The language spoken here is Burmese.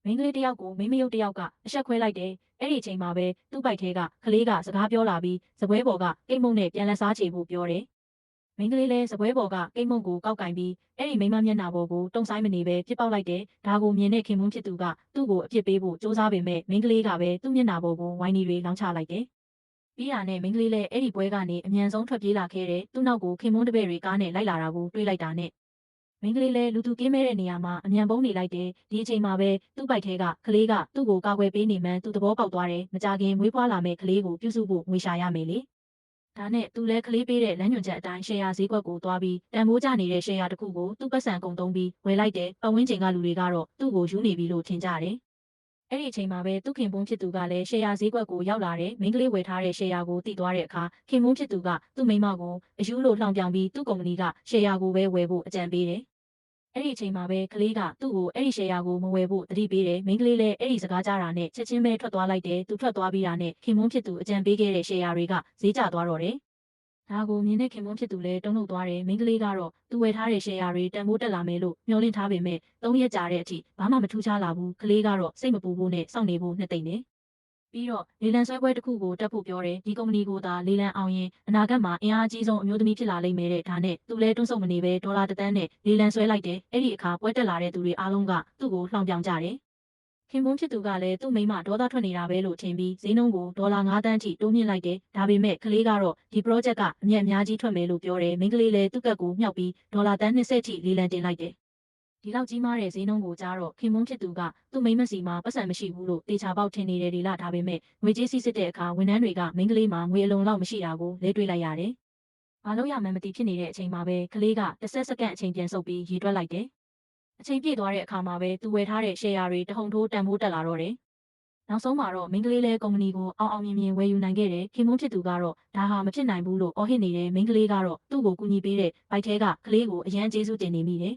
မိန်းကလေးတယောက်ကိုမိန်းမယုတ်တယောက်ကအဆက်ခွဲလိုက်တယ်အဲ့ဒီအချိန်မှာပဲသူ့ပိုက်ထဲကကလေးကစကားပြောလာပြီးစပွဲပေါ်ကကိတ်မုံနဲ့ပြန်လက်စားချေဖို့ပြောတယ်မိန်းကလေးလည်းစပွဲပေါ်ကကိတ်မုံကိုကောက်ကင်ပြီးအဲ့ဒီမိန်းမမျက်နှာပေါ်ကိုတုံဆိုင်မနေပဲပြစ်ပေါက်လိုက်တယ်ဒါကိုမြင်တဲ့ခင်မွန်းဖြစ်သူကသူ့ကိုအပြစ်ပေးဖို့စ조사ပေမဲ့မိန်းကလေးကပဲသူ့မျက်နှာပေါ်ကိုဝိုင်းနေတွေလောင်းချလိုက်တယ်ပြီးတာနဲ့မိန်းကလေးလည်းအဲ့ဒီပွဲကနေအမြန်ဆုံးထွက်ပြေးလာခဲ့တယ်သူ့နောက်ကိုခင်မွန်းတပည့်တွေကားနဲ့လိုက်လာတာကိုတွေးလိုက်တာနဲ့မိန်းကလေးလည်းလူသူကင်းမဲတဲ့နေရာမှာအမြန်ပုံးနေလိုက်တယ်ဒီအချိန်မှာပဲသူ့ပိုက်ထဲကကလေးကသူ့ကိုကာကွယ်ပေးနေမှန်းသူသဘောပေါက်သွားတယ်မကြခင်မွေးဖွားလာမဲ့ကလေးကိုပြုစုဖို့ငွေရှာရမယ်လေဒါနဲ့သူလည်းကလေးပေးတဲ့လမ်းညွှန်ချက်အတိုင်းရှယ်ယာဈေးကွက်ကိုသွားပြီးတန်ဖိုးကျနေတဲ့ရှယ်ယာတစ်ခုကိုသူ့ပတ်စံကုန်သုံးပြီးဝယ်လိုက်တယ်ပတ်ဝန်းကျင်ကလူတွေကတော့သူ့ကိုယူနေပြီလို့ထင်ကြတယ်အဲ့ဒီအချိန်မှာပဲသူခင်ပွန်းဖြစ်သူကလည်းရှယ်ယာဈေးကွက်ကိုရောက်လာတယ်မိန်းကလေးဝယ်ထားတဲ့ရှယ်ယာကိုတည်သွားတဲ့အခါခင်ပွန်းဖြစ်သူကသူ့မိန်းမကိုအယူလို့လှောင်ပြောင်ပြီးသူ့ကုမ္ပဏီကရှယ်ယာကိုပဲဝယ်ဖို့အကြံပေးတယ်အဲ့ဒီအချိန်မှာပဲကလေးကသူ့ကိုအဲ့ဒီရှယ်ယာကိုမဝယ်ဖို့တတိပေးတယ်မိန်းကလေးလည်းအဲ့ဒီစကားကြားတာနဲ့ချက်ချင်းပဲထွက်သွားလိုက်တယ်သူထွက်သွားပြီးတာနဲ့ခင်မွန်းဖြစ်သူအကြံပေးခဲ့တဲ့ရှယ်ယာတွေကဈေးကျသွားတော့တယ်ဒါကိုမြင်တဲ့ခင်မွန်းဖြစ်သူလည်းတုံ့လုပ်သွားတယ်မိန်းကလေးကတော့သူဝယ်ထားတဲ့ရှယ်ယာတွေတန်ဖိုးတက်လာမယ်လို့မျှော်လင့်ထားပေမဲ့၃ရက်ကြာတဲ့အထိဘာမှမထူးခြားလာဘူးကလေးကတော့စိတ်မပူဖို့နဲ့စောင့်နေဖို့နှစ်သိမ့်တယ်ပြီးတော့လေလံဆွဲပွဲတစ်ခုကိုတက်ဖို့ပြောတယ်ဒီကုမ္ပဏီကိုသာလေလံအောင်ရင်အနာဂတ်မှာအင်အားအကြီးဆုံးအမျိုးသမီးဖြစ်လာလိမ့်မယ်တဲ့ဒါနဲ့သူလည်းတွန်းဆုတ်မနေပဲဒေါ်လာ1 သန်းနဲ့လေလံဆွဲလိုက်တယ်အဲ့ဒီအခါပွဲတက်လာတဲ့သူတွေအားလုံးကသူ့ကိုလှောင်ပြောင်ကြတယ်ခင်ပွန်းဖြစ်သူကလည်းသူ့မိန်းမဒေါသထွက်နေတာပဲလို့ထင်ပြီးဈေးနှုန်းကိုဒေါ်လာ9 သန်းထိတိုးမြင့်လိုက်တယ်ဒါပေမဲ့ကလေးကတော့ဒီ project ကအမြတ်အများကြီးထွက်မယ်လို့ပြောတယ်မိန်းကလေးလည်းသူ့ကက်ကိုမြှောက်ပြီးဒေါ်လာ120ထိလေလံတင်လိုက်တယ်ဒီလောက်ကြီးမားတဲ့ဈေးနှုန်းကိုကြားတော့ခင်မွန်းဖြစ်သူကသူ့မိန်းမစီမှာပတ်စံမရှိဘူးလို့တေချာပေါက်ထင်နေတယ်ဒီလားဒါပေမဲ့ငွေကြေးစီးစစ်တဲ့အခါဝန်ထမ်းတွေကမိန်းကလေးမှာငွေအလုံးလောက်မရှိတာကိုလဲတွေ့လိုက်ရတယ်။ဘာလို့ရမှန်းမသိဖြစ်နေတဲ့အချိန်မှာပဲကလေးကတစ်စက္ကန့်အချိန်ပြန်ဆုပ်ပြီးရေတွက်လိုက်တယ်။အချိန်ပြည့်သွားတဲ့အခါမှာပဲသူဝယ်ထားတဲ့ရှယ်ယာတွေတဟုန်ထိုးတန်ဖိုးတက်လာတော့တယ်။နောက်ဆုံးမှာတော့မိန်းကလေးလည်းကုမ္ပဏီကိုအောင်အောင်မြင်မြင်ဝယ်ယူနိုင်ခဲ့တယ်ခင်မွန်းဖြစ်သူကတော့ဒါဟာမဖြစ်နိုင်ဘူးလို့အော်ဟစ်နေတဲ့မိန်းကလေးကတော့သူ့ကိုကူညီပေးတဲ့ဘိုက်ထဲကကလေးကိုအရန်ကျေးဇူးတင်နေမိတယ်